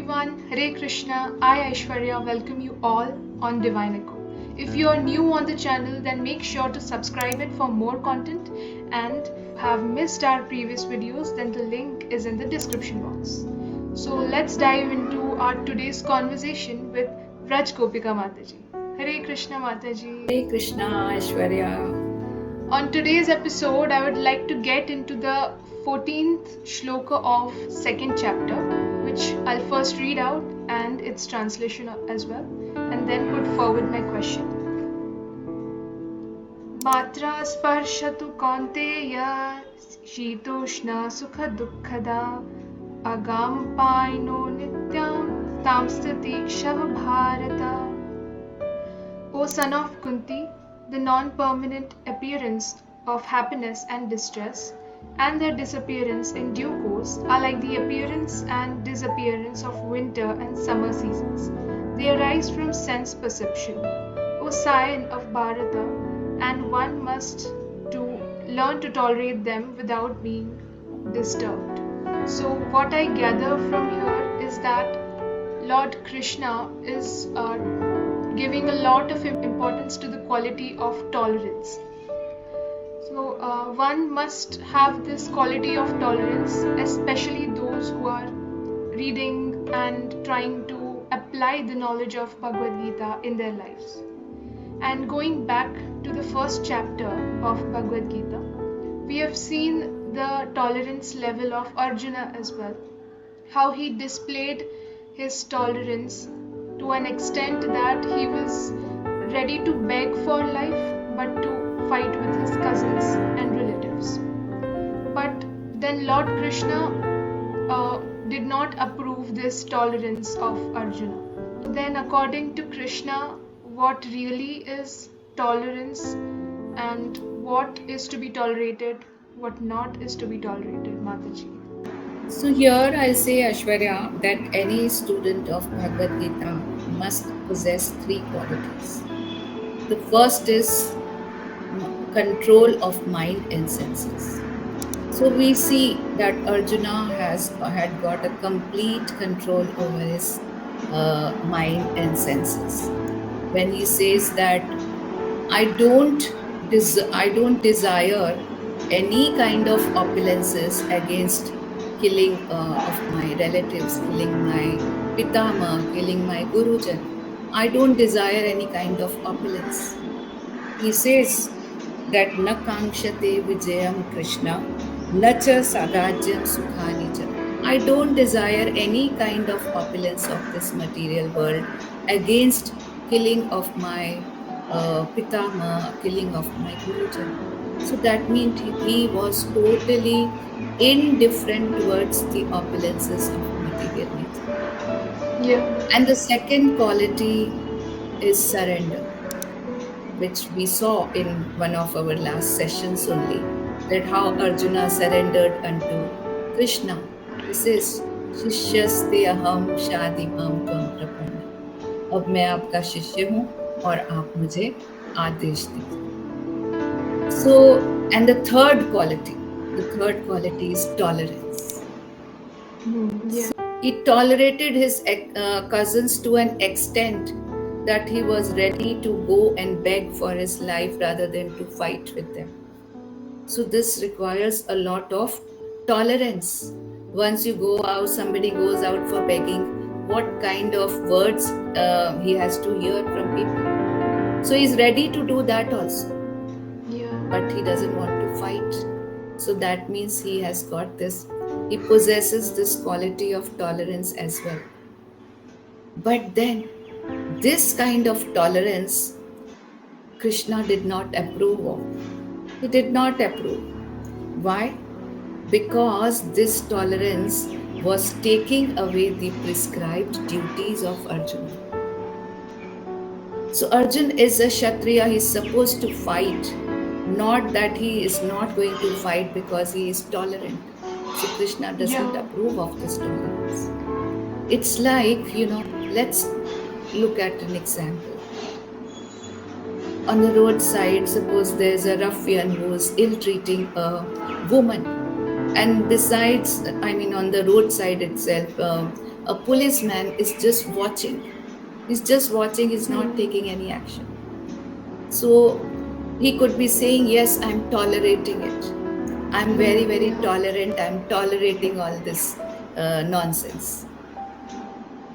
everyone, Hare Krishna, I Aishwarya welcome you all on Divine Echo. If you are new on the channel, then make sure to subscribe it for more content, and have missed our previous videos, then the link is in the description box. So let's dive into our today's conversation with Vraj Gopika Mataji. Hare Krishna Mataji. Hare Krishna, Aishwarya. On today's episode, I would like to get into the 14th shloka of second chapter, which I'll first read out and its translation as well, and then put forward my question. Matra sparshatu kaunteya shitoshna sukha dukkhada agam paino nityam tamstati kshava bharata. O son of Kunti, the non-permanent appearance of happiness and distress, and their disappearance in due course, are like the appearance and disappearance of winter and summer seasons. They arise from sense perception. O scion of Bharata, and one must learn to tolerate them without being disturbed. So what I gather from here is that Lord Krishna is giving a lot of importance to the quality of tolerance. So one must have this quality of tolerance, especially those who are reading and trying to apply the knowledge of Bhagavad Gita in their lives. And going back to the first chapter of Bhagavad Gita, we have seen the tolerance level of Arjuna as well, how he displayed his tolerance to an extent that he was ready to beg for life but to fight with his cousins and relatives. But then Lord Krishna did not approve this tolerance of Arjuna. Then according to Krishna, what really is tolerance and what is to be tolerated, what not is to be tolerated, Mataji? So here I'll say, Aishwarya, that any student of Bhagavad Gita must possess three qualities. The first is control of mind and senses. So we see that Arjuna had got a complete control over his mind and senses. When he says that I don't desire any kind of opulences against killing of my relatives, killing my pitama, killing my gurujan. I don't desire any kind of opulence. He says that na kankshate vijayam Krishna, na cha sarajyam sukhani cha. I don't desire any kind of opulence of this material world against killing of my pitama, killing of my gurujan. So that means he was totally indifferent towards the opulences of material nature. Yeah. And the second quality is surrender, which we saw in one of our last sessions only, that how Arjuna surrendered unto Krishna. He says, शिष्यस्ते अहम शादिमाम त्वं प्रपन्ना. अब मैं आपका शिष्य हूँ और आप मुझे आदेश दीजिए. So, and the third quality is tolerance. Yeah. He tolerated his cousins to an extent that he was ready to go and beg for his life rather than to fight with them. So this requires a lot of tolerance. Once you go out, somebody goes out for begging, what kind of words he has to hear from people. So he's ready to do that also. But he doesn't want to fight. So that means he has got this, he possesses this quality of tolerance as well. But then, this kind of tolerance, Krishna did not approve of. He did not approve. Why? Because this tolerance was taking away the prescribed duties of Arjuna. So Arjuna is a Kshatriya, he is supposed to fight. Not that he is not going to fight because he is tolerant. So Krishna doesn't approve of this tolerance. It's like, let's look at an example. On the roadside, suppose there's a ruffian who is ill-treating a woman. And besides, on the roadside itself, a policeman is just watching. He's just watching, he's not Hmm. taking any action. So he could be saying, yes, I'm tolerating it. I'm very, very Yeah. tolerant. I'm tolerating all this nonsense.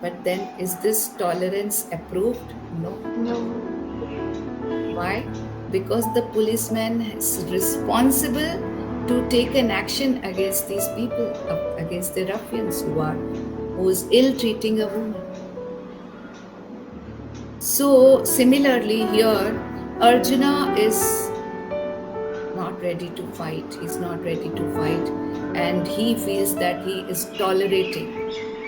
But then, is this tolerance approved? No. No. Why? Because the policeman is responsible to take an action against these people, against the ruffians who is ill treating a woman. So similarly here, Arjuna is not ready to fight. He's not ready to fight, and he feels that he is tolerating.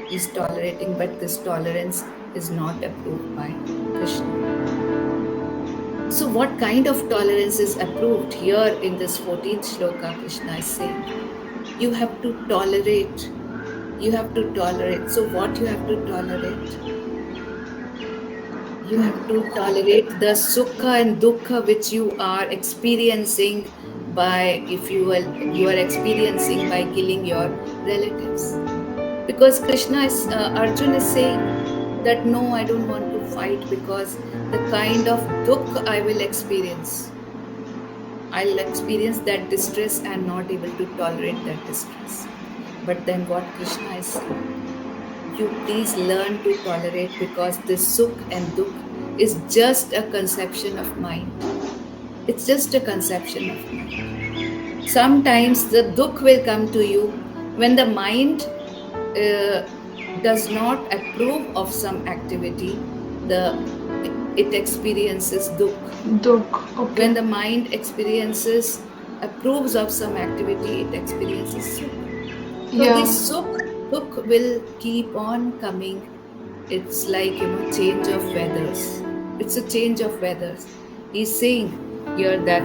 He's tolerating, but this tolerance is not approved by Krishna. So, what kind of tolerance is approved here in this 14th shloka? Krishna is saying, you have to tolerate. You have to tolerate. So, what you have to tolerate? You have to tolerate the sukha and dukkha which you are experiencing by, if you are experiencing by killing your relatives. Because Arjun is saying that no, I don't want to fight because the kind of dukkha I will experience, I'll experience that distress and not able to tolerate that distress. But then what Krishna is saying, you please learn to tolerate, because this sukh and dukh is just a conception of mind. It's just a conception of mind. Sometimes the dukh will come to you when the mind does not approve of some activity. It experiences dukh. Dukh. Okay. When the mind approves of some activity, it experiences sukh. So Yeah. this sukh will keep on coming. It's like, change of weathers. It's a change of weathers. He's saying here that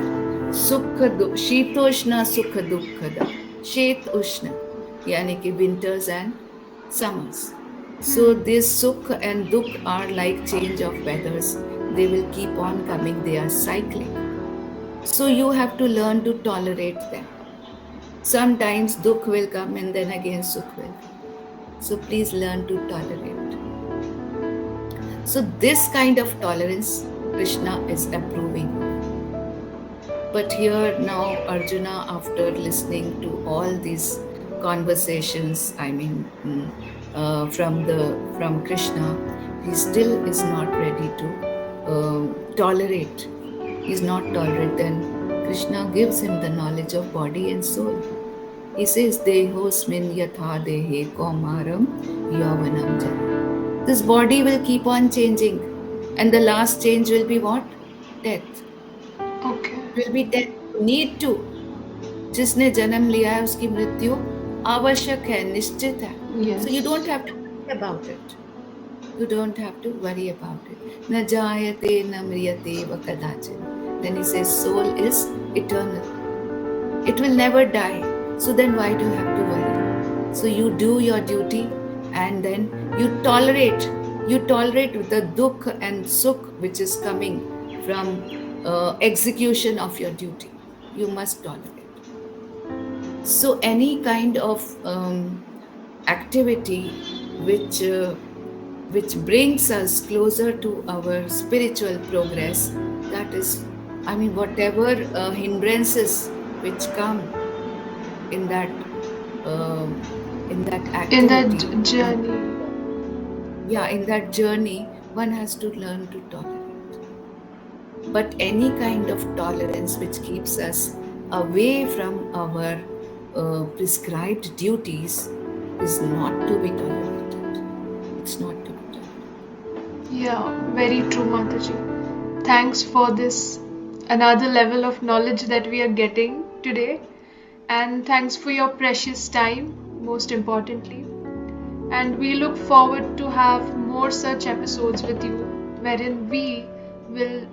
shitoshna sukha dukkhada. Shet ushna, yani ki winters and summers. So this sukh and dukh are like change of weathers. They will keep on coming. They are cyclic. So you have to learn to tolerate them. Sometimes dukh will come and then again sukh will come. So please learn to tolerate. So this kind of tolerance Krishna is approving of. But here now Arjuna, after listening to all these conversations, from Krishna, he still is not ready to tolerate. He's not tolerant. Then Krishna gives him the knowledge of body and soul. He says, Dehosmin yatha dehe kaumaram yavanam jara. This body will keep on changing. And the last change will be what? Death. Okay. It will be death. Need to. जिसने जन्म लिया है उसकी मृत्यु आवश्यक है, निश्चित है. Yes. So you don't have to worry about it. You don't have to worry about it. Na jayate na mriyate va kadachin. Then he says, soul is eternal. It will never die. So then why do you have to worry? So you do your duty, and then you tolerate. You tolerate the dukh and sukh which is coming from execution of your duty. You must tolerate. So any kind of activity which brings us closer to our spiritual progress, that is, whatever hindrances which come in that activity, In that journey. in that journey, one has to learn to tolerate. But any kind of tolerance which keeps us away from our prescribed duties is not to be tolerated. It's not to be tolerated. Yeah, very true, Mataji. Thanks for this another level of knowledge that we are getting today. And thanks for your precious time, most importantly. And we look forward to have more such episodes with you, wherein we will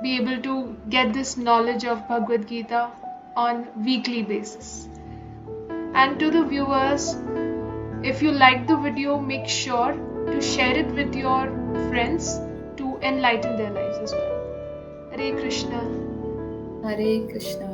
be able to get this knowledge of Bhagavad Gita on weekly basis. And to the viewers, if you like the video, make sure to share it with your friends to enlighten their lives as well. Hare Krishna. Hare Krishna.